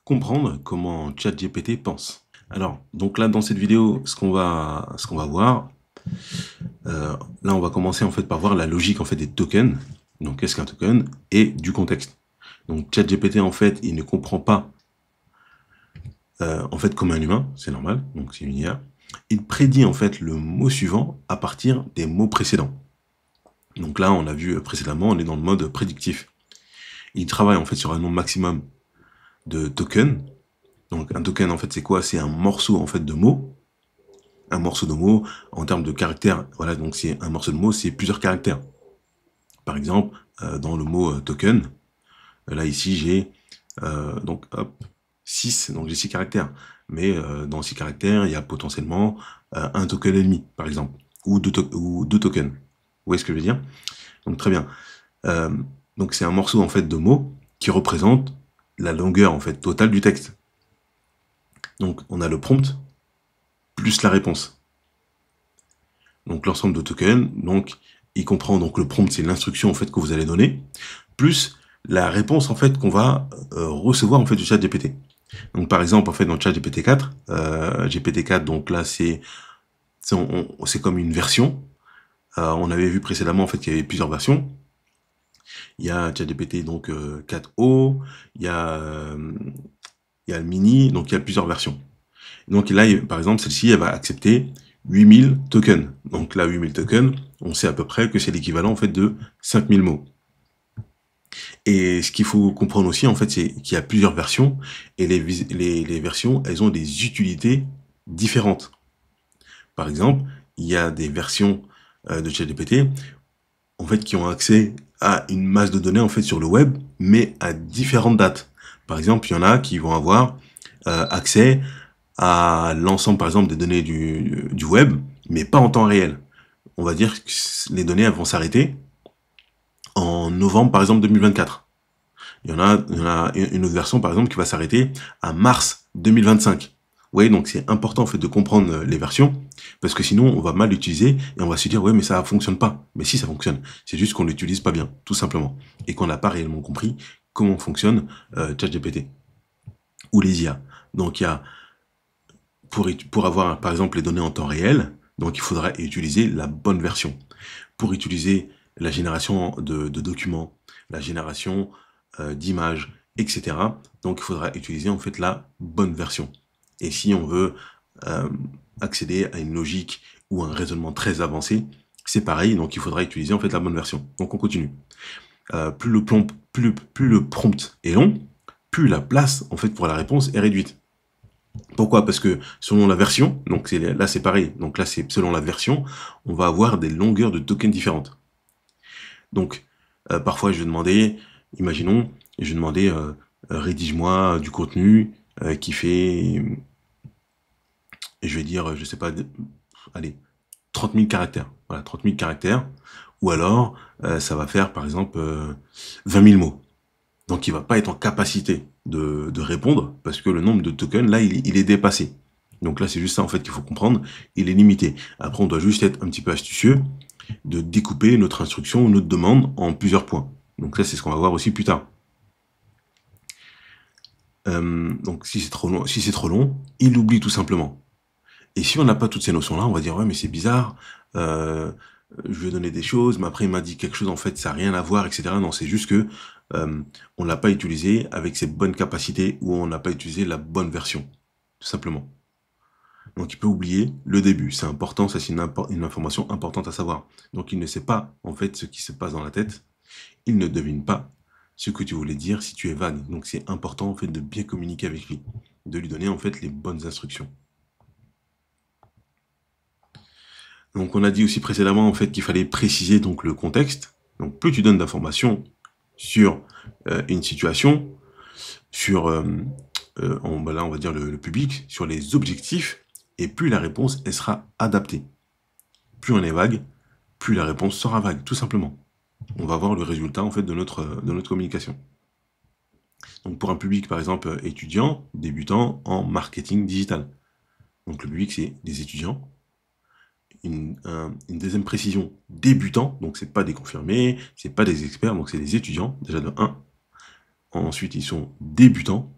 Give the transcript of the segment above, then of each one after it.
comprendre comment ChatGPT pense. Alors, donc là, dans cette vidéo, ce qu'on va voir, là, on va commencer en fait par voir la logique en fait des tokens. Donc, qu'est-ce qu'un token et du contexte. Donc, ChatGPT en fait, il ne comprend pas en fait comme un humain, c'est normal. Donc, c'est une IA. Il prédit en fait le mot suivant à partir des mots précédents. Donc là, on a vu précédemment, on est dans le mode prédictif. Il travaille en fait sur un nombre maximum de tokens. Donc un token en fait c'est quoi? C'est un morceau en fait de mots. Un morceau de mots en termes de caractères. Voilà, donc c'est un morceau de mots, c'est plusieurs caractères. Par exemple, dans le mot token, là ici j'ai donc hop 6, donc j'ai 6 caractères. Mais dans 6 caractères, il y a potentiellement un token et demi, par exemple, ou deux tokens. Vous voyez ce que je veux dire? Donc très bien. Euh, donc c'est un morceau en fait de mots qui représente la longueur en fait totale du texte. Donc on a le prompt plus la réponse. Donc l'ensemble de tokens, donc il comprend donc le prompt, c'est l'instruction en fait que vous allez donner, plus la réponse en fait qu'on va recevoir en fait du chat GPT. Donc par exemple en fait dans le chat GPT-4, GPT-4 donc là c'est comme une version. On avait vu précédemment en fait qu'il y avait plusieurs versions. Il y a ChatGPT donc 4O, il y a le mini, donc il y a plusieurs versions. Donc là, par exemple, celle-ci, elle va accepter 8000 tokens. Donc là, 8000 tokens, on sait à peu près que c'est l'équivalent en fait de 5000 mots. Et ce qu'il faut comprendre aussi, en fait, c'est qu'il y a plusieurs versions, et les versions, elles ont des utilités différentes. Par exemple, il y a des versions de ChatGPT, en fait, qui ont accès à une masse de données en fait sur le web, mais à différentes dates. Par exemple, il y en a qui vont avoir accès à l'ensemble, par exemple, des données du web, mais pas en temps réel. On va dire que les données elles vont s'arrêter en novembre, par exemple, 2024. Il y en a une autre version, par exemple, qui va s'arrêter à mars 2025. Vous voyez, donc c'est important en fait de comprendre les versions, parce que sinon on va mal l'utiliser et on va se dire ouais mais ça fonctionne pas. Mais si ça fonctionne, c'est juste qu'on l'utilise pas bien, tout simplement, et qu'on n'a pas réellement compris comment fonctionne ChatGPT ou les IA. Donc il y a pour avoir par exemple les données en temps réel, donc il faudra utiliser la bonne version. Pour utiliser la génération de documents, la génération d'images, etc. Donc il faudra utiliser en fait la bonne version. Et si on veut euh, accéder à une logique ou un raisonnement très avancé, c'est pareil, donc il faudra utiliser en fait la bonne version. Donc on continue. Plus le prompt est long, plus la place en fait pour la réponse est réduite. Pourquoi? Parce que selon la version, donc là c'est pareil, donc là c'est selon la version, on va avoir des longueurs de tokens différentes. Donc parfois je vais demander, imaginons, je vais demander rédige-moi du contenu qui fait, je vais dire, je sais pas, allez, 30 000 caractères. Voilà, 30 000 caractères. Ou alors, ça va faire par exemple 20 000 mots. Donc il va pas être en capacité de répondre parce que le nombre de tokens, là, il est dépassé. Donc là, c'est juste ça en fait qu'il faut comprendre. Il est limité. Après, on doit juste être un petit peu astucieux de découper notre instruction ou notre demande en plusieurs points. Donc ça, c'est ce qu'on va voir aussi plus tard. Donc si c'est trop long, il oublie tout simplement. Et si on n'a pas toutes ces notions-là, on va dire ouais mais c'est bizarre, je lui ai donné des choses, mais après il m'a dit quelque chose en fait ça n'a rien à voir, etc. Non, c'est juste que on l'a pas utilisé avec ses bonnes capacités ou on n'a pas utilisé la bonne version, tout simplement. Donc il peut oublier le début, c'est important, ça c'est une information importante à savoir. Donc il ne sait pas en fait ce qui se passe dans la tête, il ne devine pas ce que tu voulais dire si tu es vague. Donc c'est important en fait de bien communiquer avec lui, de lui donner en fait les bonnes instructions. Donc on a dit aussi précédemment en fait qu'il fallait préciser donc le contexte. Donc plus tu donnes d'informations sur une situation, sur là on va dire le public, sur les objectifs, et plus la réponse elle sera adaptée. Plus on est vague, plus la réponse sera vague, tout simplement. On va voir le résultat en fait de notre communication. Donc pour un public par exemple étudiant, débutant en marketing digital. Donc le public c'est des étudiants. Une deuxième précision, débutant, donc c'est pas des confirmés, c'est pas des experts, donc c'est des étudiants, déjà de 1. Ensuite, ils sont débutants.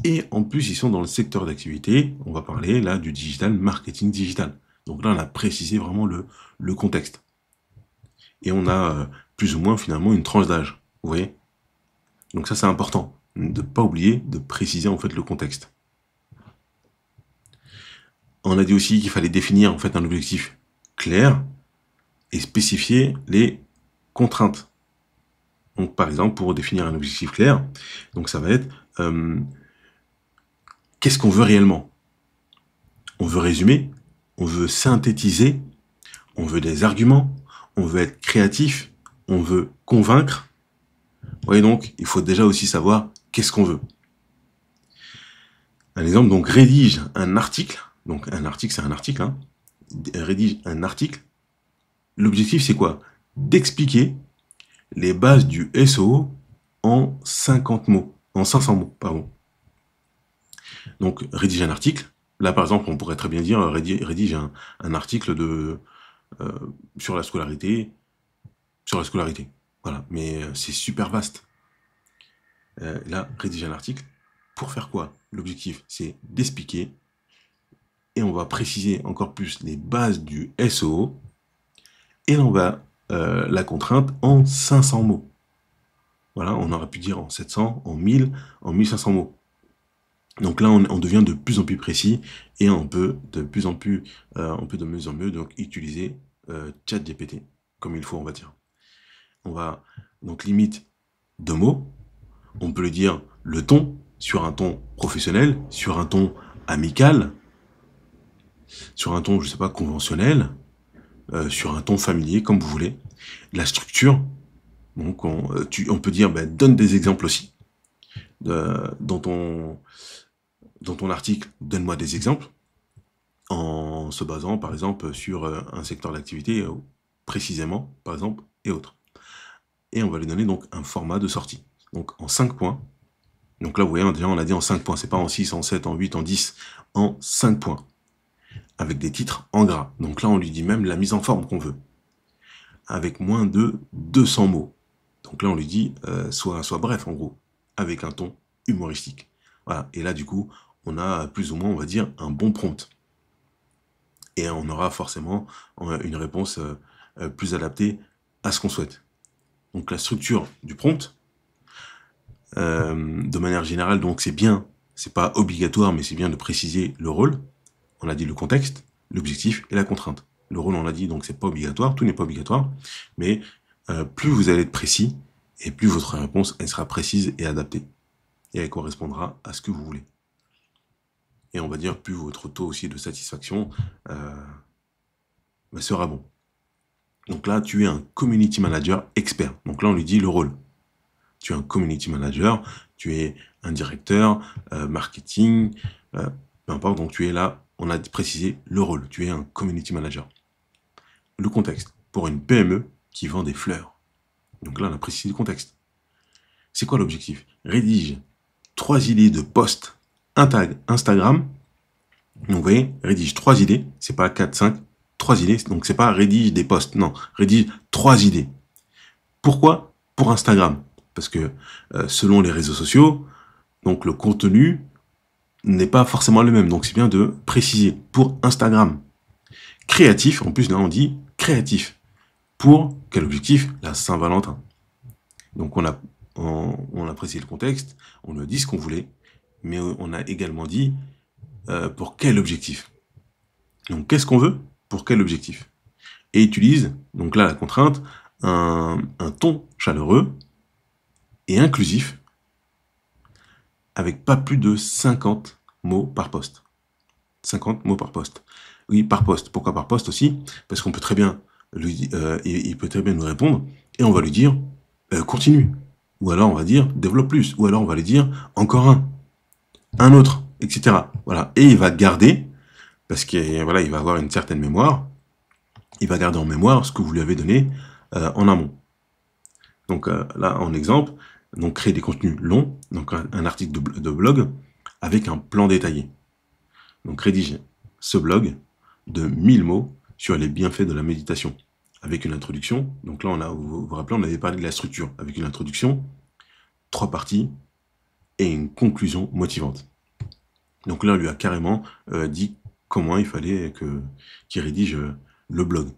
Et en plus, ils sont dans le secteur d'activité. On va parler là du digital marketing digital. Donc là, on a précisé vraiment le contexte. Et on a plus ou moins finalement une tranche d'âge. Vous voyez? Donc ça, c'est important de ne pas oublier de préciser en fait le contexte. On a dit aussi qu'il fallait définir en fait un objectif clair et spécifier les contraintes. Donc par exemple, pour définir un objectif clair, donc ça va être qu'est-ce qu'on veut réellement? On veut résumer, on veut synthétiser, on veut des arguments, on veut être créatif, on veut convaincre. Vous voyez donc, il faut déjà aussi savoir qu'est-ce qu'on veut. Un exemple, donc rédige un article. Donc un article, c'est un article. Hein. Rédige un article. L'objectif, c'est quoi? D'expliquer les bases du SEO en 50 mots, en 500 mots, pardon. Donc rédige un article. Là, par exemple, on pourrait très bien dire rédige un article sur la scolarité. Voilà, mais c'est super vaste. Là, rédige un article. Pour faire quoi? L'objectif, c'est d'expliquer. Et on va préciser encore plus les bases du SEO. Et on va la contrainte en 500 mots. Voilà, on aurait pu dire en 700, en 1000, en 1500 mots. Donc là, on devient de plus en plus précis et on peut de mieux en mieux donc, utiliser ChatGPT comme il faut, on va dire. On va donc limite 2 mots. On peut le dire le ton, sur un ton professionnel, sur un ton amical, sur un ton, je sais pas, conventionnel, sur un ton familier, comme vous voulez. La structure, donc on peut dire, donne des exemples aussi. Dans ton article, donne-moi des exemples, en se basant, par exemple, sur un secteur d'activité précisément, par exemple, et autres. Et on va lui donner donc un format de sortie. Donc en 5 points. Donc là, vous voyez, déjà, on l'a dit en 5 points. C'est pas en 6, en 7, en 8, en 10, en 5 points. Avec des titres en gras. Donc là, on lui dit même la mise en forme qu'on veut. Avec moins de 200 mots. Donc là, on lui dit, soit bref, en gros. Avec un ton humoristique. Voilà. Et là, du coup, on a plus ou moins, on va dire, un bon prompt. Et on aura forcément une réponse plus adaptée à ce qu'on souhaite. Donc la structure du prompt, de manière générale, donc c'est bien, c'est pas obligatoire, mais c'est bien de préciser le rôle. On a dit le contexte, l'objectif et la contrainte. Le rôle, on l'a dit, donc c'est pas obligatoire, tout n'est pas obligatoire, mais plus vous allez être précis, et plus votre réponse, elle sera précise et adaptée. Et elle correspondra à ce que vous voulez. Et on va dire, plus votre taux aussi de satisfaction sera bon. Donc là, tu es un community manager expert. Donc là, on lui dit le rôle. Tu es un community manager, tu es un directeur, marketing, peu importe. Donc tu es là, on a précisé le rôle. Tu es un community manager. Le contexte, pour une PME qui vend des fleurs. Donc là, on a précisé le contexte. C'est quoi l'objectif? Rédige 3 idées de posts Instagram. Donc vous voyez, rédige 3 idées, c'est pas 4, 5, 3 idées. Donc c'est pas rédige des posts, non, rédige 3 idées. Pourquoi? Pour Instagram. Parce que selon les réseaux sociaux, donc le contenu n'est pas forcément le même. Donc c'est bien de préciser pour Instagram. Créatif, en plus là on dit créatif. Pour quel objectif? La Saint-Valentin. Donc on a précisé le contexte, on a dit ce qu'on voulait, mais on a également dit pour quel objectif. Donc qu'est-ce qu'on veut? Pour quel objectif? Et utilise, donc là la contrainte, un ton chaleureux et inclusif avec pas plus de 50 mots par poste. 50 mots par poste. Oui, par poste. Pourquoi par poste aussi? Parce qu'on peut très bien il peut très bien nous répondre et on va lui dire continue. Ou alors on va dire développe plus. Ou alors on va lui dire encore un autre, etc. Voilà. Et il va garder, parce qu'il voilà, il va avoir une certaine mémoire, il va garder en mémoire ce que vous lui avez donné en amont. Donc là, en exemple, donc créer des contenus longs, donc un article de blog avec un plan détaillé. Donc rédige ce blog de 1000 mots sur les bienfaits de la méditation, avec une introduction. Donc là, vous vous rappelez, on avait parlé de la structure, avec une introduction, 3 parties et une conclusion motivante. Donc là, on lui a carrément dit comment il fallait qu'il rédige le blog.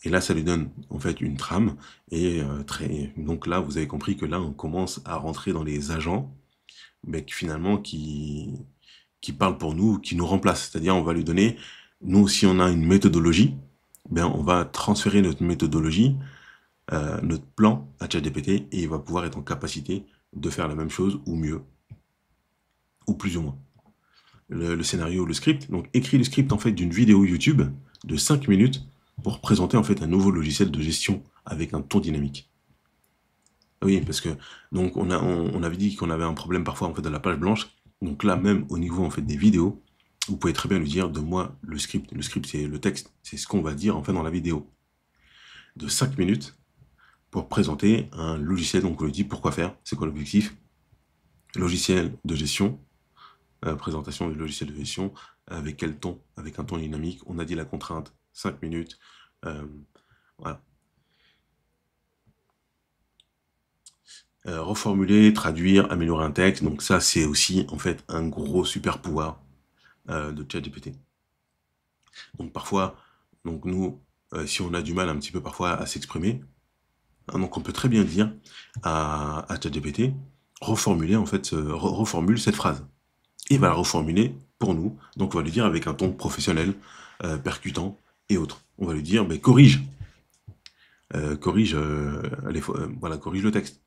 Et là, ça lui donne en fait une trame. Et donc là, vous avez compris que là, on commence à rentrer dans les agents, mais finalement qui parlent pour nous, qui nous remplacent. C'est-à-dire, on va lui donner, nous, si on a une méthodologie, ben, on va transférer notre méthodologie, notre plan à ChatGPT, et il va pouvoir être en capacité de faire la même chose ou mieux, ou plus ou moins. Le scénario, le script. Donc, écris le script en fait d'une vidéo YouTube de 5 minutes pour présenter en fait un nouveau logiciel de gestion avec un ton dynamique. Oui, parce que donc on avait dit qu'on avait un problème parfois en fait de la page blanche. Donc là, même au niveau en fait des vidéos, vous pouvez très bien lui dire, donne-moi le script. Le script, c'est le texte, c'est ce qu'on va dire en fait dans la vidéo de 5 minutes pour présenter un logiciel. Donc on lui dit pourquoi faire, c'est quoi l'objectif, logiciel de gestion, présentation du logiciel de gestion, avec quel ton, avec un ton dynamique. On a dit la contrainte, 5 minutes. Voilà. Reformuler, traduire, améliorer un texte. Donc ça, c'est aussi en fait un gros super pouvoir de ChatGPT. Donc parfois, donc nous, si on a du mal un petit peu parfois à s'exprimer, donc on peut très bien dire à ChatGPT, reformuler en fait, reformule cette phrase. Et il va la reformuler pour nous. Donc on va lui dire avec un ton professionnel, percutant et autres. On va lui dire, mais corrige, voilà, corrige le texte,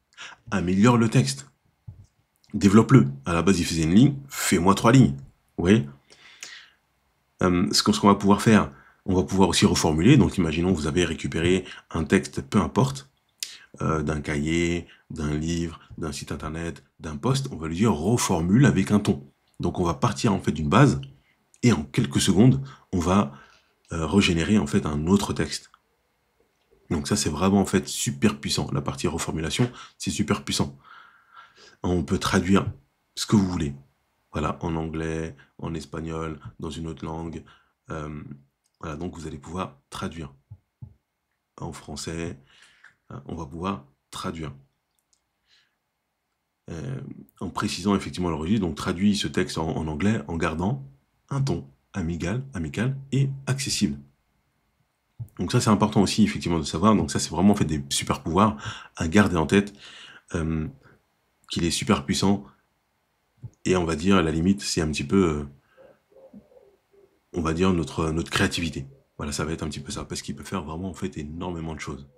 améliore le texte, développe-le. À la base, il faisait une ligne, fais-moi 3 lignes. Vous voyez, ce qu'on va pouvoir faire, on va pouvoir aussi reformuler. Donc imaginons vous avez récupéré un texte, peu importe, d'un cahier, d'un livre, d'un site internet, d'un post, on va lui dire reformule avec un ton. Donc on va partir en fait d'une base et en quelques secondes, on va régénérer en fait un autre texte. Donc ça c'est vraiment en fait super puissant. La partie reformulation, c'est super puissant. On peut traduire ce que vous voulez. Voilà, en anglais, en espagnol, dans une autre langue. Voilà, donc vous allez pouvoir traduire. En français, on va pouvoir traduire. En précisant effectivement le registre, donc traduit ce texte en anglais en gardant un ton amical et accessible. Donc ça c'est important aussi effectivement de savoir, donc ça c'est vraiment en fait des super pouvoirs à garder en tête, qu'il est super puissant, et on va dire à la limite c'est un petit peu, on va dire notre créativité. Voilà, ça va être un petit peu ça, parce qu'il peut faire vraiment en fait énormément de choses.